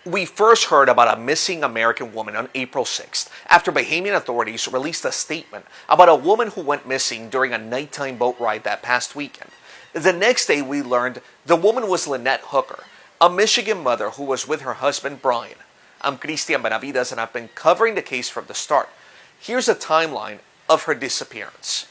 We first heard about a missing American woman on April 6th after Bahamian authorities released a statement about a woman who went missing during a nighttime boat ride that past weekend. The next day we learned the woman was Lynette Hooker, a Michigan mother who was with her husband Brian. I'm Cristian Benavides and I've been covering the case from the start. Here's a timeline of her disappearance.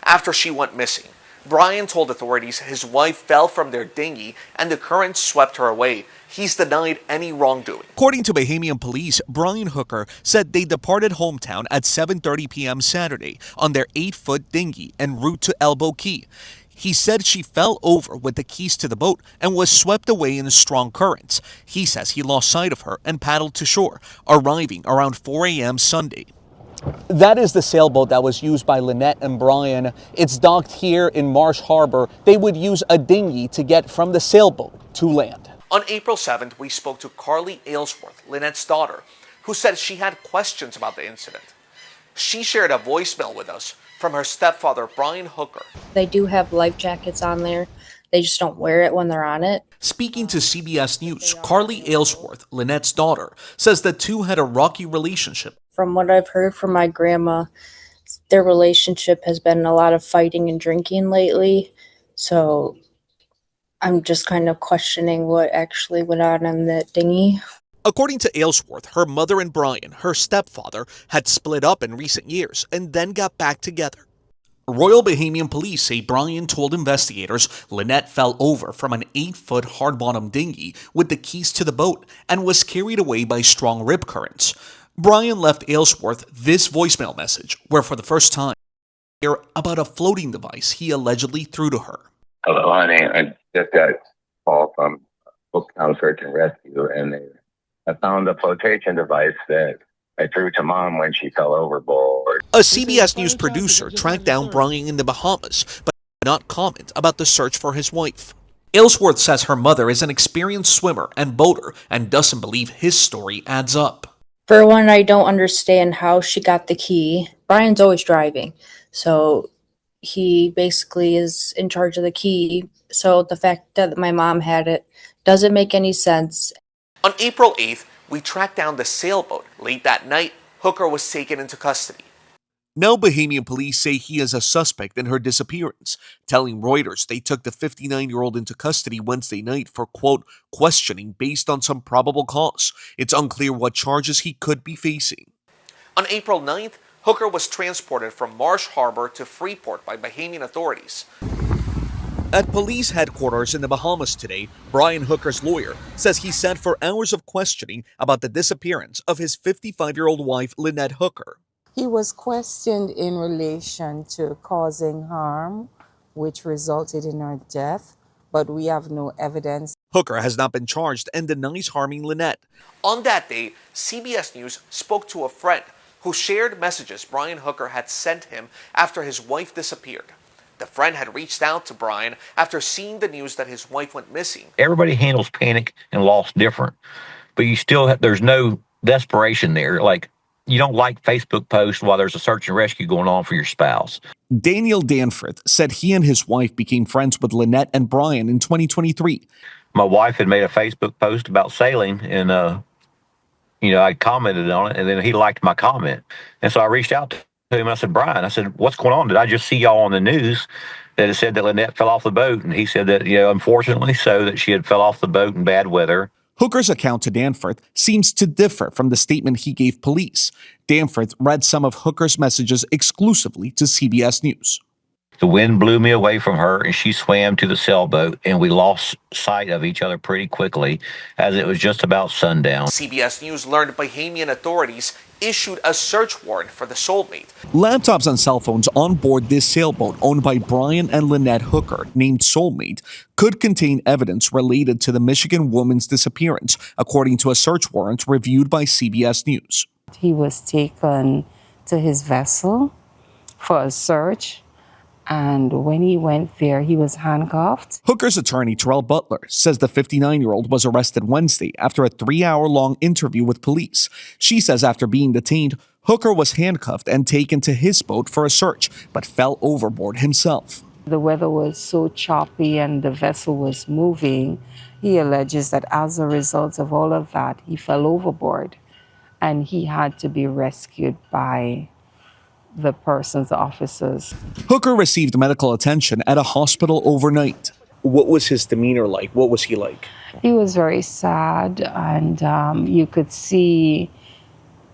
After she went missing, Brian told authorities his wife fell from their dinghy and the current swept her away. He's denied any wrongdoing. According to Bahamian police, Brian Hooker said they departed hometown at 7:30 p.m. Saturday on their 8-foot dinghy en route to Elbow Cay. He said she fell over with the keys to the boat and was swept away in strong currents. He says he lost sight of her and paddled to shore, arriving around 4 a.m. Sunday. That is the sailboat that was used by Lynette and Brian. It's docked here in Marsh Harbor. They would use a dinghy to get from the sailboat to land. On April 7th, we spoke to Carly Aylesworth, Lynette's daughter, who said she had questions about the incident. She shared a voicemail with us from her stepfather, Brian Hooker. They do have life jackets on there. They just don't wear it when they're on it. Speaking to CBS News, Carly Aylesworth, Lynette's daughter, says the two had a rocky relationship. From what I've heard from my grandma, their relationship has been a lot of fighting and drinking lately. So I'm just kind of questioning what actually went on in the dinghy. According to Aylesworth, her mother and Brian, her stepfather, had split up in recent years and then got back together. Royal Bahamian police say Brian told investigators Lynette fell over from an 8-foot hard-bottom dinghy with the keys to the boat and was carried away by strong rip currents. Brian left Aylesworth this voicemail message, where for the first time, hear about a floating device he allegedly threw to her. Hello, honey. I just got a call from Booktown Search and Rescue, and I found a flotation device that I threw to Mom when she fell overboard. A CBS News producer tracked down Brian in the Bahamas, but did not comment about the search for his wife. Aylesworth says her mother is an experienced swimmer and boater and doesn't believe his story adds up. For one, I don't understand how she got the key. Brian's always driving, so he basically is in charge of the key. So the fact that my mom had it doesn't make any sense. On April 8th, we tracked down the sailboat. Late that night, Hooker was taken into custody. Now Bahamian police say he is a suspect in her disappearance, telling Reuters they took the 59-year-old into custody Wednesday night for, quote, questioning based on some probable cause. It's unclear what charges he could be facing. On April 9th, Hooker was transported from Marsh Harbor to Freeport by Bahamian authorities. At police headquarters in the Bahamas today, Brian Hooker's lawyer says he sat for hours of questioning about the disappearance of his 55-year-old wife, Lynette Hooker. He was questioned in relation to causing harm, which resulted in her death, but we have no evidence. Hooker has not been charged and denies harming Lynette. On that day, CBS News spoke to a friend who shared messages Brian Hooker had sent him after his wife disappeared. The friend had reached out to Brian after seeing the news that his wife went missing. Everybody handles panic and loss different, but you still have, there's no desperation there. Like, you don't like Facebook posts while there's a search and rescue going on for your spouse. Daniel Danforth said he and his wife became friends with Lynette and Brian in 2023. My wife had made a Facebook post about sailing, and I commented on it, and then he liked my comment. And so I reached out to him. I said, Brian, I said, what's going on? Did I just see y'all on the news that it said that Lynette fell off the boat? And he said that, unfortunately so, that she had fell off the boat in bad weather. Hooker's account to Danforth seems to differ from the statement he gave police. Danforth read some of Hooker's messages exclusively to CBS News. The wind blew me away from her, and she swam to the sailboat, and we lost sight of each other pretty quickly as it was just about sundown. CBS News learned Bahamian authorities issued a search warrant for the soulmate. Laptops and cell phones on board this sailboat owned by Brian and Lynette Hooker, named Soulmate, could contain evidence related to the Michigan woman's disappearance, according to a search warrant reviewed by CBS News. He was taken to his vessel for a search, and when he went there, he was handcuffed. Hooker's attorney, Terrell Butler, says the 59-year-old was arrested Wednesday after a 3-hour-long interview with police. She says after being detained, Hooker was handcuffed and taken to his boat for a search, but fell overboard himself. The weather was so choppy and the vessel was moving, He alleges that as a result of all of that, he fell overboard and he had to be rescued by the person's officers. Hooker received medical attention at a hospital overnight. What was his demeanor like? What was he like? He was very sad, and you could see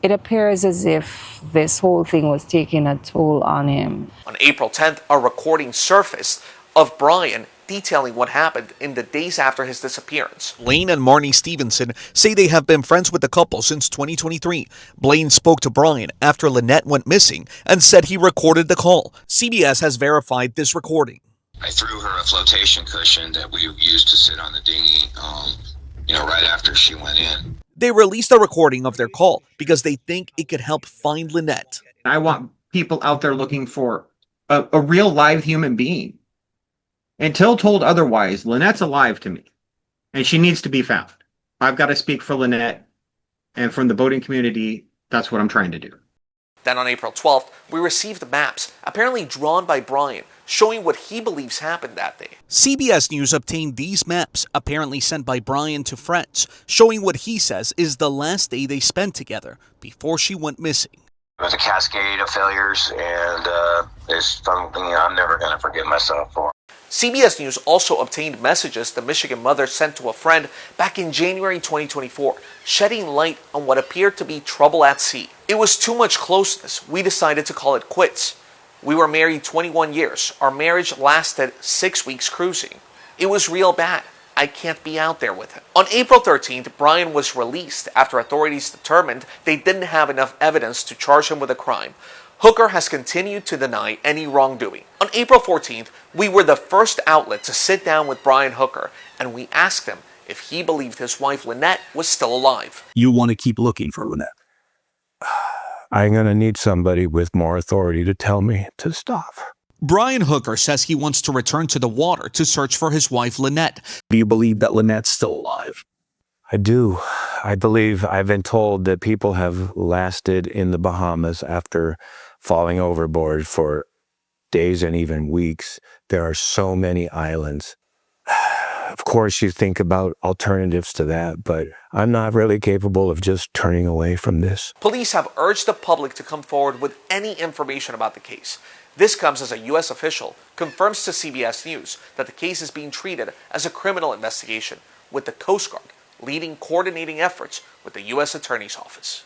it appears as if this whole thing was taking a toll on him. On April 10th, a recording surfaced of Brian detailing what happened in the days after his disappearance. Blaine and Marnie Stevenson say they have been friends with the couple since 2023. Blaine spoke to Brian after Lynette went missing and said he recorded the call. CBS has verified this recording. I threw her a flotation cushion that we used to sit on the dinghy, right after she went in. They released a recording of their call because they think it could help find Lynette. I want people out there looking for a real live human being. Until told otherwise, Lynette's alive to me, and she needs to be found. I've got to speak for Lynette, and from the boating community, that's what I'm trying to do. Then on April 12th, we received maps, apparently drawn by Brian, showing what he believes happened that day. CBS News obtained these maps, apparently sent by Brian to friends, showing what he says is the last day they spent together before she went missing. It was a cascade of failures, and it's something I'm never going to forgive myself for. CBS News also obtained messages the Michigan mother sent to a friend back in January 2024, shedding light on what appeared to be trouble at sea. It was too much closeness. We decided to call it quits. We were married 21 years. Our marriage lasted 6 weeks cruising. It was real bad. I can't be out there with him. On April 13th, Brian was released after authorities determined they didn't have enough evidence to charge him with a crime. Hooker has continued to deny any wrongdoing. On April 14th, we were the first outlet to sit down with Brian Hooker, and we asked him if he believed his wife Lynette was still alive. You want to keep looking for Lynette. I'm going to need somebody with more authority to tell me to stop. Brian Hooker says he wants to return to the water to search for his wife Lynette. Do you believe that Lynette's still alive? I do. I believe I've been told that people have lasted in the Bahamas after falling overboard for days and even weeks. There are so many islands. Of course, you think about alternatives to that, but I'm not really capable of just turning away from this. Police have urged the public to come forward with any information about the case. This comes as a U.S. official confirms to CBS News that the case is being treated as a criminal investigation, with the Coast Guard leading coordinating efforts with the U.S. Attorney's Office.